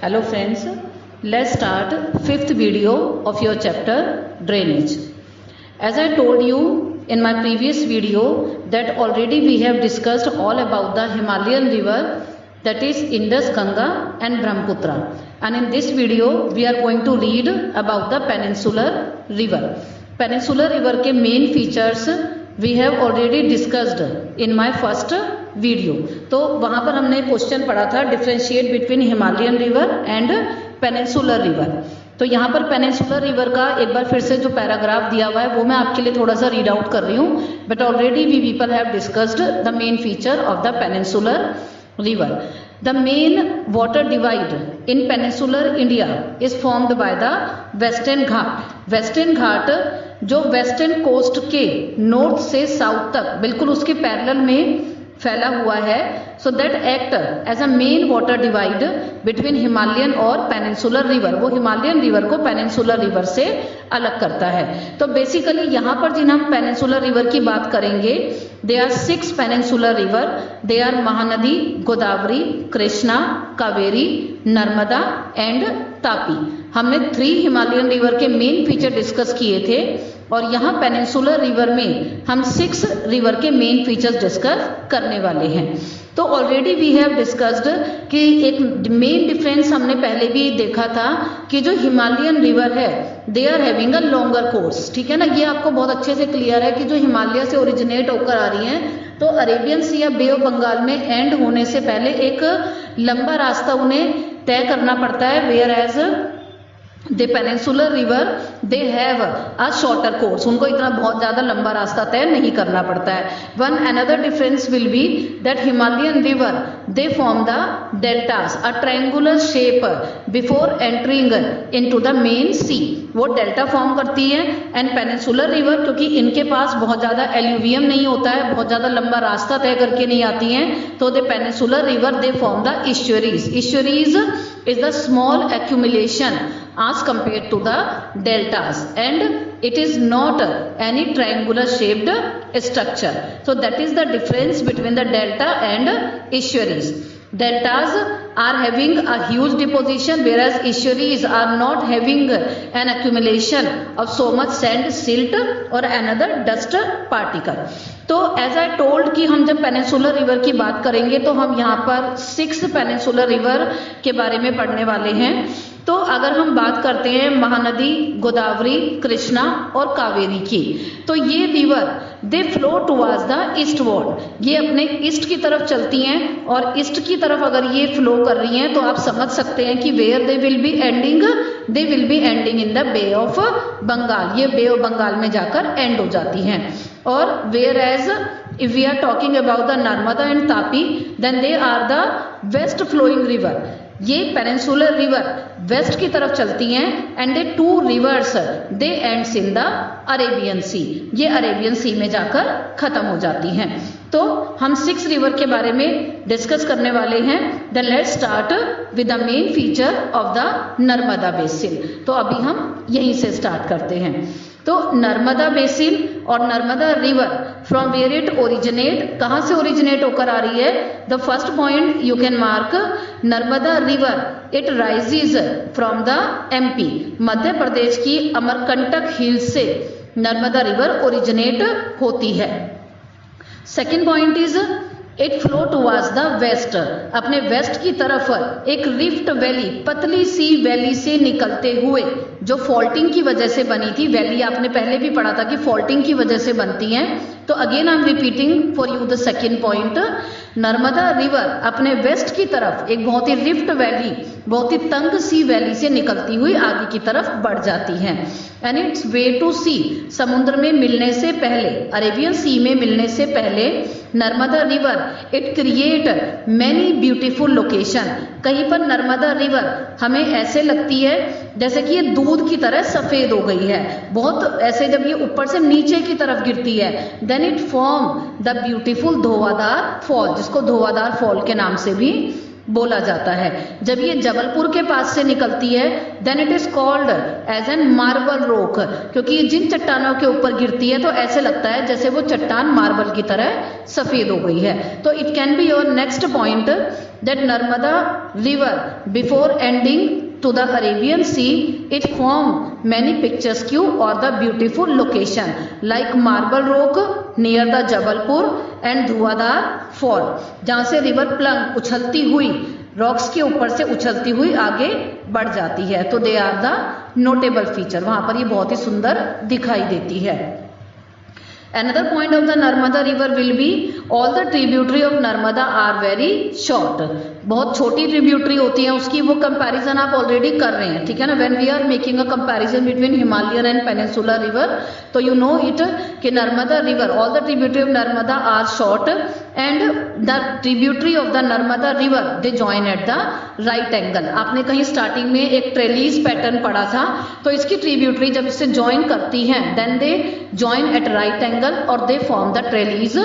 Hello friends, let's start fifth video of your chapter drainage. As I told you in my previous video that already we have discussed all about the Himalayan river, that is Indus, Ganga and Brahmaputra, and in this video we are going to read about the Peninsular River. Peninsular River के main features we have already discussed in my first video. तो वहाँ पर हमने question पढ़ा था differentiate between Himalayan river and peninsular river. तो यहाँ पर पेनिनसुलर रिवर का एक बार फिर से जो पैराग्राफ दिया हुआ है वो मैं आपके लिए थोड़ा सा रीड आउट कर रही हूँ. But already we people have discussed the main feature of the peninsular river. The main water divide in peninsular India is formed by the western Ghat. Western Ghat जो वेस्टर्न कोस्ट के नॉर्थ से south तक बिल्कुल उसके parallel में फैला हुआ है. So that act as a main water divide between Himalayan और पेनिनसुलर रिवर. वो हिमालयन रिवर को पेनिनसुलर रिवर से अलग करता है. तो बेसिकली यहाँ पर जिन हम पेनिनसुलर रिवर की बात करेंगे, they are 6 peninsular river. They are Mahanadi, Godavari, Krishna, Kaveri, Narmada and Tapi. हमने 3 हिमालयन रिवर के मेन फीचर डिस्कस किए थे और यहाँ पेनिनसुलर रिवर में हम 6 रिवर के मेन फीचर्स डिस्कस करने वाले हैं. तो ऑलरेडी वी हैव डिस्कस्ड कि एक मेन डिफरेंस हमने पहले भी देखा था कि जो हिमालयन रिवर है they are having a longer course. ठीक है ना, ये आपको बहुत अच्छे से क्लियर है कि जो हिमालय से ओरिजिनेट होकर आ रही हैं तो अरेबियन सी या बे ऑफ बंगाल में एंड होने से पहले एक लंबा रास्ता उन्हें तय करना पड़ता है. Whereas the peninsular river they have a shorter course. उनको इतना बहुत ज़्यादा लंबा रास्ता तय नहीं करना पड़ता है. One another difference will be that Himalayan river they form the deltas, a triangular shape before entering into the main sea. वो डेल्टा फॉर्म करती है. एंड पेनिनसुलर रिवर क्योंकि इनके पास बहुत ज़्यादा एल्यूवियम नहीं होता है, बहुत ज़्यादा लंबा रास्ता तय करके नहीं आती हैं, तो the peninsular river they form the estuaries. Estuaries is the small accumulation as compared to the deltas, and it is not any triangular shaped structure. So that is the difference between the delta and estuaries. Deltas are having a huge deposition whereas estuaries are not having an accumulation of so much sand, silt or another dust particle. तो as I told कि हम जब peninsular river की बात करेंगे तो हम यहाँ पर 6 पेनिनसुलर रिवर के बारे में पढ़ने वाले हैं. तो अगर हम बात करते हैं महानदी, गोदावरी, कृष्णा और कावेरी की, तो ये river they flow towards the eastward. ये अपने ईस्ट की तरफ चलती हैं और ईस्ट की तरफ अगर ये फ्लो कर रही हैं तो आप समझ सकते हैं कि where they will be ending, they will be ending in the bay of Bengal. ये बे ऑफ बंगाल में जाकर एंड हो जाती हैं. और whereas if we are talking about the Narmada and Tapi, then they are the west flowing river. ये peninsular river west की तरफ चलती हैं and they 2 rivers they ends in the Arabian sea. ये अरेबियन सी में जाकर खत्म हो जाती हैं. तो हम 6 रिवर के बारे में डिस्कस करने वाले हैं. Then let's start with the main feature of the Narmada basin. तो अभी हम यहीं से स्टार्ट करते हैं. तो नर्मदा बेसिन और Narmada river from where it originate, कहाँ से ओरिजिनेट होकर आ रही है. The first point you can mark Narmada river it rises from the MP. Madhya Pradesh की अमरकंटक हिल्स से नर्मदा रिवर ओरिजिनेट होती है. Second point is it flow towards the west. अपने वेस्ट की तरफ एक रिफ्ट वैली, पतली सी वैली से निकलते हुए जो फॉल्टिंग की वजह से बनी थी. वैली आपने पहले भी पढ़ा था कि फॉल्टिंग की वजह से बनती हैं. तो again I am repeating for you the second point. Narmada river अपने वेस्ट की तरफ एक बहुत ही रिफ्ट वैली, बहुत ही तंग सी वैली से निकलती हुई आगे की तरफ बढ़ जाती हैं. एंड इट्स वे टू सी, समुद्र में मिलने से पहले, अरेबियन सी में मिलने से पहले Narmada river it create many beautiful location. कहीं पर नर्मदा रिवर हमें ऐसे लगती है जैसे कि ये दूध की तरह सफ़ेद हो गई है, बहुत ऐसे जब ये ऊपर से नीचे की तरफ गिरती है. Then it form the beautiful Dhuandhar fall, जिसको धोवादार फॉल के नाम से भी बोला जाता है. जब ये जबलपुर के पास से निकलती है then it is called as an marble rock, क्योंकि जिन चट्टानों के ऊपर गिरती है तो ऐसे लगता है जैसे वो चट्टान मार्बल की तरह सफ़ेद हो गई है. तो it can be your next point that Narmada river before ending to the Arabian Sea, it formed many picturesque or the beautiful location like Marble Rock near the Jabalpur and Dhuandhar fall, जहाँ से river plunge उछलती हुई rocks के ऊपर से उछलती हुई आगे बढ़ जाती है, तो they are the notable feature, वहाँ पर ये बहुत ही सुंदर दिखाई देती है। Another point of the Narmada river will be all the tributary of Narmada are very short. बहुत छोटी ट्रिब्यूटरी होती है उसकी, वो कंपैरिजन आप ऑलरेडी कर रहे हैं, ठीक है ना। When we are making a comparison between Himalayan and peninsular river, तो यू नो इट कि Narmada river, all the tributary of Narmada are short and the tributary of the Narmada river they join at the right angle. आपने कहीं starting में एक ट्रेलीज pattern पढ़ा था, तो इसकी ट्रिब्यूटरी जब इससे ज्वाइन करती हैं then they join at right angle और they form the trellis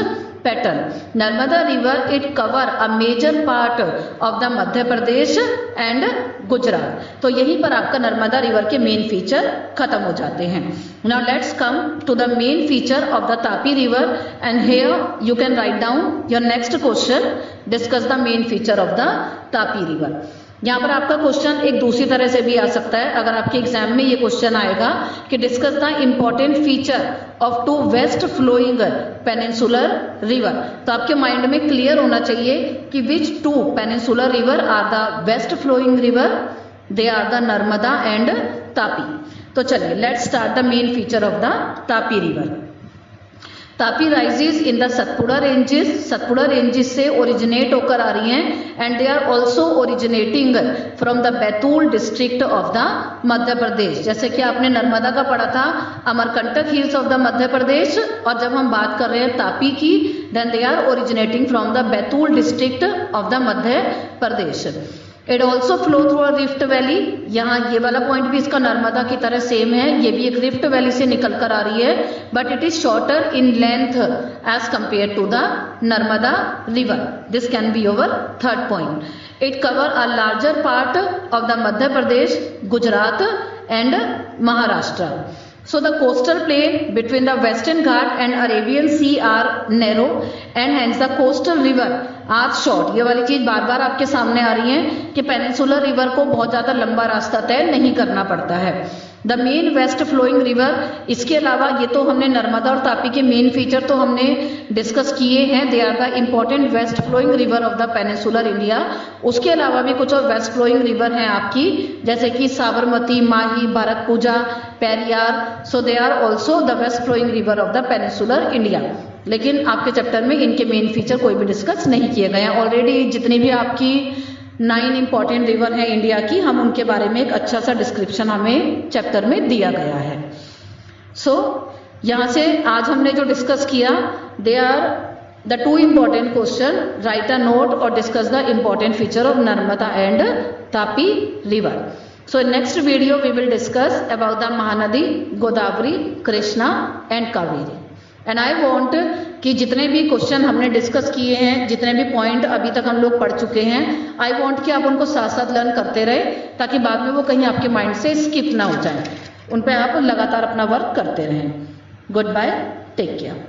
pattern. Narmada river it cover a major part of the Madhya Pradesh and Gujarat, तो यहीं पर आपका नर्मदा रिवर के मेन फीचर खत्म हो जाते हैं। Now let's come to the main feature of the Tapi river and here you can write down your next question, discuss the main feature of the Tapi river. यहाँ पर आपका क्वेश्चन एक दूसरी तरह से भी आ सकता है, अगर आपके एग्जाम में ये क्वेश्चन आएगा कि discuss the important feature of two west flowing peninsular river, तो आपके माइंड में क्लियर होना चाहिए कि which two peninsular river are the west flowing river, they are the Narmada and Tapi. तो चलिए let's start the main feature of the Tapi river. Tapi rises in the Satpura ranges, Satpura ranges से originate होकर आ रही हैं and they are also originating from the Betul district of the Madhya Pradesh. जैसे कि आपने नर्मदा का पढ़ा था Amarkantak hills of the Madhya Pradesh, और जब हम बात कर रहे हैं तापी की then they are originating from the Betul district of the Madhya Pradesh. It also flow through a rift valley, यहाँ ये वाला पॉइंट भी इसका नर्मदा की तरह सेम है, ये भी एक रिफ्ट वैली से निकल कर आ रही है, but it is shorter in length as compare to the Narmada river. This can be your third point. It cover a larger part of the Madhya Pradesh, Gujarat and Maharashtra. So the coastal plain between the Western Ghat and Arabian Sea are narrow and hence the coastal river are short। ये वाली चीज बार बार आपके सामने आ रही है कि peninsular river को बहुत ज़्यादा लंबा रास्ता तय नहीं करना पड़ता है। The main west flowing river, इसके अलावा ये तो हमने नर्मदा और तापी के मेन फीचर तो हमने डिस्कस किए हैं, they are the important west flowing river of the peninsular India. उसके अलावा भी कुछ और वेस्ट फ्लोइंग रिवर हैं आपकी, जैसे कि Sabarmati, Mahi, Bharathappuzha, Periyar, so they are also the west flowing river of the peninsular India. लेकिन आपके चैप्टर में इनके मेन फीचर कोई भी डिस्कस नहीं किए गए हैं। ऑलरेडी जितनी भी आपकी 9 इंपॉर्टेंट रिवर हैं इंडिया की, हम उनके बारे में एक अच्छा सा डिस्क्रिप्शन हमें चैप्टर में दिया गया है। सो यहाँ से आज हमने जो डिस्कस किया, they are the 2 important question, right a note और discuss the important feature of Narmada and Tapi river. So in next video we will discuss about the Mahanadi, Godavari, Krishna and Kaveri. And I want कि जितने भी question हमने discuss किए हैं, जितने भी point अभी तक हम लोग पढ़ चुके हैं, आई वांट कि आप उनको साथ साथ लर्न करते रहे ताकि बाद में वो कहीं आपके माइंड से स्किप ना हो जाए, उन पे आप लगातार अपना वर्क करते रहें। Good bye, take care.